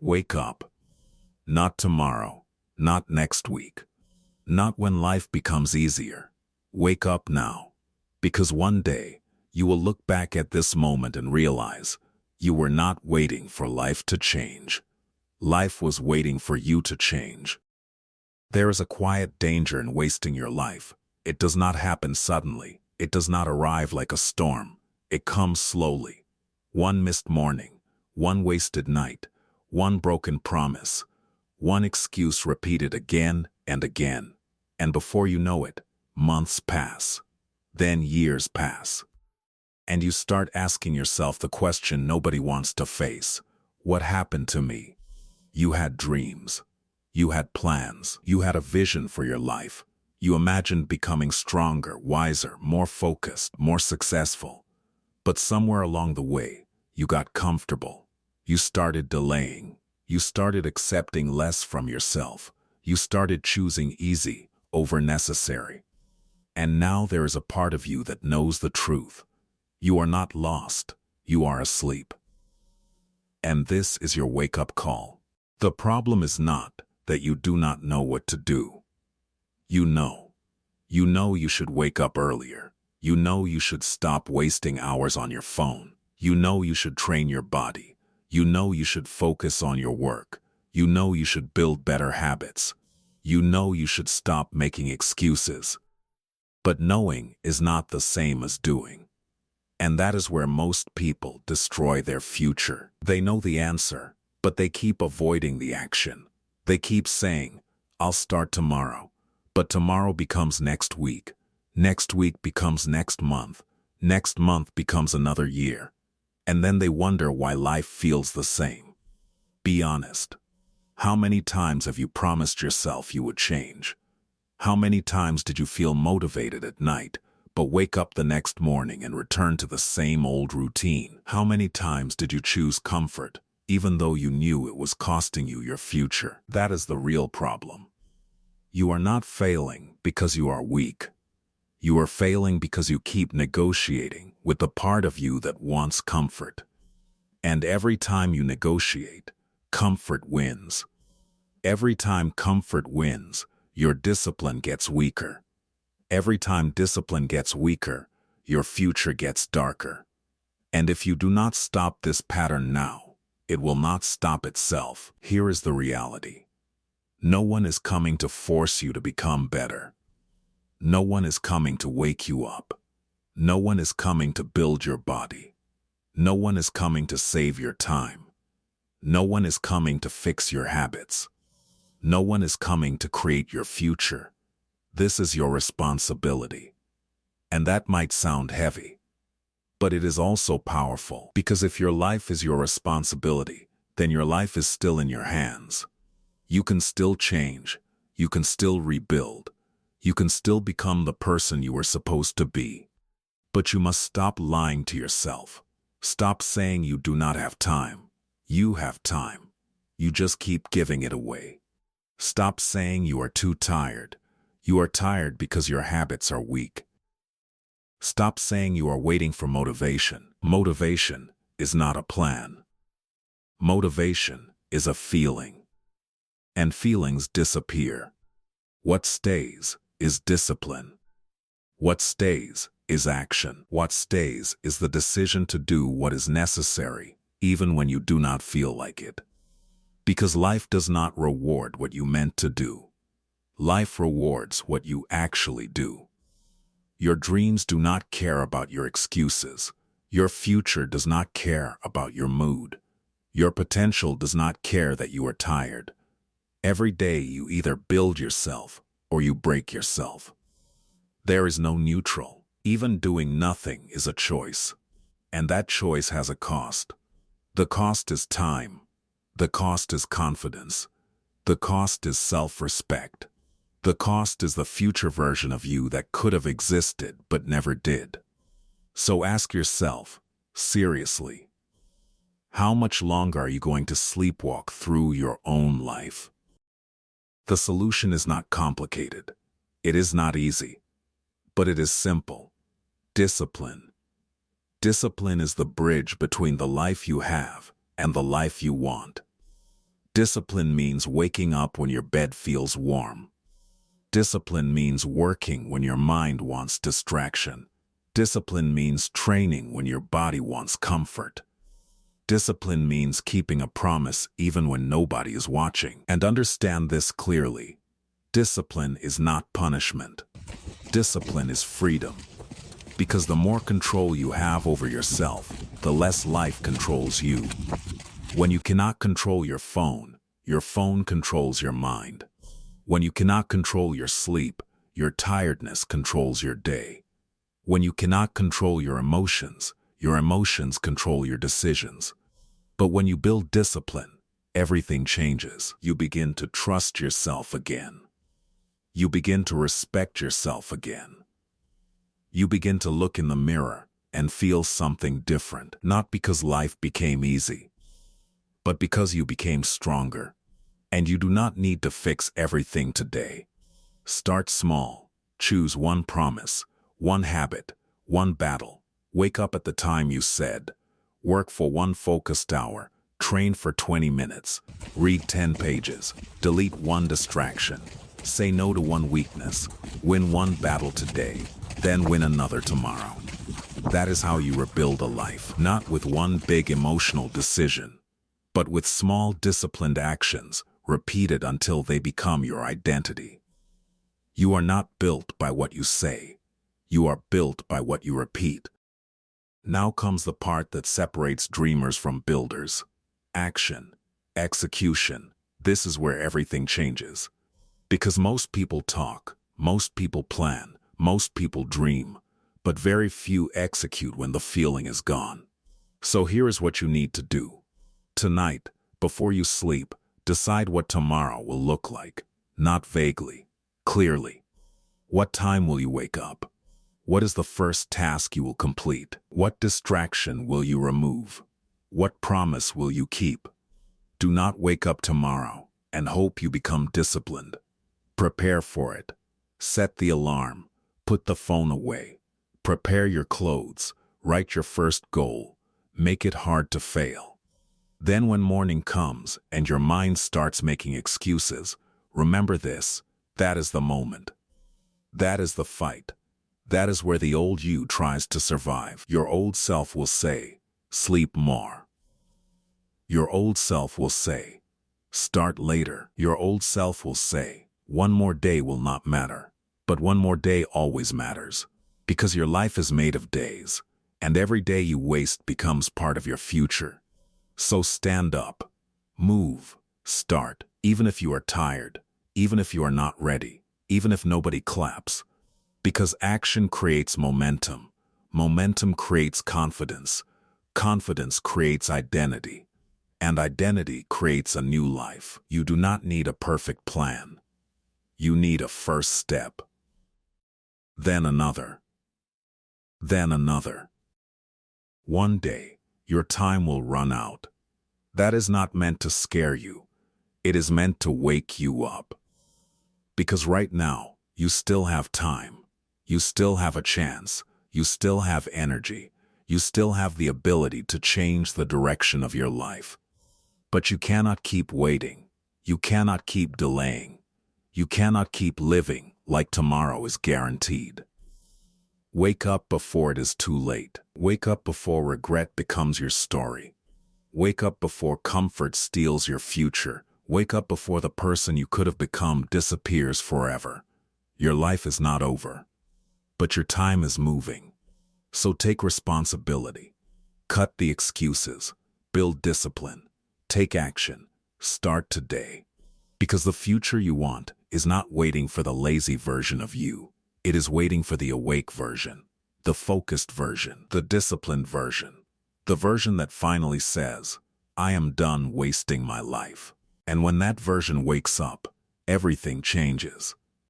Wake up. Not tomorrow, not next week, not when life becomes easier. Wake up now, because one day you will look back at this moment and realize you were not waiting for life to change. Life was waiting for you to change. There is a quiet danger in wasting your life. It does not happen suddenly. It does not arrive like a storm. It comes slowly. One missed morning, one wasted night, one broken promise, one excuse repeated again and again. And before you know it, months pass. Then years pass. And you start asking yourself the question nobody wants to face. What happened to me? You had dreams. You had plans. You had a vision for your life. You imagined becoming stronger, wiser, more focused, more successful. But somewhere along the way, you got comfortable. You started delaying. You started accepting less from yourself. You started choosing easy over necessary. And now there is a part of you that knows the truth. You are not lost. You are asleep. And this is your wake-up call. The problem is not that you do not know what to do. You know. You know you should wake up earlier. You know you should stop wasting hours on your phone. You know you should train your body. You know you should focus on your work. You know you should build better habits. You know you should stop making excuses. But knowing is not the same as doing. And that is where most people destroy their future. They know the answer, but they keep avoiding the action. They keep saying, I'll start tomorrow. But tomorrow becomes next week. Next week becomes next month. Next month becomes another year. And then they wonder why life feels the same. Be honest. How many times have you promised yourself you would change? How many times did you feel motivated at night, but wake up the next morning and return to the same old routine? How many times did you choose comfort, even though you knew it was costing you your future? That is the real problem. You are not failing because you are weak. You are failing because you keep negotiating with the part of you that wants comfort. And every time you negotiate, comfort wins. Every time comfort wins, your discipline gets weaker. Every time discipline gets weaker, your future gets darker. And if you do not stop this pattern now, it will not stop itself. Here is the reality. No one is coming to force you to become better. No one is coming to wake you up. No one is coming to build your body. No one is coming to save your time. No one is coming to fix your habits. No one is coming to create your future. This is your responsibility. And that might sound heavy, but it is also powerful, because if your life is your responsibility, then your life is still in your hands. You can still change. You can still rebuild. You can still become the person you were supposed to be. But you must stop lying to yourself. Stop saying you do not have time. You have time. You just keep giving it away. Stop saying you are too tired. You are tired because your habits are weak. Stop saying you are waiting for motivation. Motivation is not a plan. Motivation is a feeling. And feelings disappear. What stays is discipline. What stays is action. What stays is the decision to do what is necessary, even when you do not feel like it. Because life does not reward what you meant to do. Life rewards what you actually do. Your dreams do not care about your excuses. Your future does not care about your mood. Your potential does not care that you are tired. Every day you either build yourself or you break yourself. There is no neutral. Even doing nothing is a choice. And that choice has a cost. The cost is time. The cost is confidence. The cost is self-respect. The cost is the future version of you that could have existed but never did. So ask yourself, seriously, how much longer are you going to sleepwalk through your own life? The solution is not complicated. It is not easy. But it is simple. Discipline. Discipline is the bridge between the life you have and the life you want. Discipline means waking up when your bed feels warm. Discipline means working when your mind wants distraction. Discipline means training when your body wants comfort. Discipline means keeping a promise even when nobody is watching. And understand this clearly. Discipline is not punishment. Discipline is freedom. Because the more control you have over yourself, the less life controls you. When you cannot control your phone controls your mind. When you cannot control your sleep, your tiredness controls your day. When you cannot control your emotions control your decisions. But when you build discipline, everything changes. You begin to trust yourself again. You begin to respect yourself again. You begin to look in the mirror and feel something different, not because life became easy, but because you became stronger. And you do not need to fix everything today. Start small. Choose one promise, one habit, one battle. Wake up at the time you said. Work for one focused hour. Train for 20 minutes. Read 10 pages. Delete one distraction. Say no to one weakness. Win one battle today, then win another tomorrow. That is how you rebuild a life, not with one big emotional decision, but with small disciplined actions, repeated until they become your identity. You are not built by what you say. You are built by what you repeat. Now comes the part that separates dreamers from builders. Action, execution. This is where everything changes. Because most people talk, most people plan, most people dream, but very few execute when the feeling is gone. So here is what you need to do. Tonight, before you sleep, decide what tomorrow will look like, not vaguely, clearly. What time will you wake up? What is the first task you will complete? What distraction will you remove? What promise will you keep? Do not wake up tomorrow and hope you become disciplined. Prepare for it. Set the alarm. Put the phone away. Prepare your clothes. Write your first goal. Make it hard to fail. Then when morning comes and your mind starts making excuses, remember this: that is the moment. That is the fight. That is where the old you tries to survive. Your old self will say, sleep more. Your old self will say, start later. Your old self will say, one more day will not matter. But one more day always matters. Because your life is made of days, and every day you waste becomes part of your future. So stand up, move, start, even if you are tired, even if you are not ready, even if nobody claps. Because action creates momentum. Momentum creates confidence. Confidence creates identity. And identity creates a new life. You do not need a perfect plan. You need a first step. Then another. Then another. One day, your time will run out. That is not meant to scare you. It is meant to wake you up. Because right now, you still have time. You still have a chance. You still have energy. You still have the ability to change the direction of your life. But you cannot keep waiting. You cannot keep delaying. You cannot keep living like tomorrow is guaranteed. Wake up before it is too late. Wake up before regret becomes your story. Wake up before comfort steals your future. Wake up before the person you could have become disappears forever. Your life is not over, but your time is moving. So take responsibility. Cut the excuses. Build discipline. Take action. Start today. Because the future you want is not waiting for the lazy version of you. It is waiting for the awake version, the focused version, the disciplined version, the version that finally says, I am done wasting my life. And when that version wakes up, everything changes.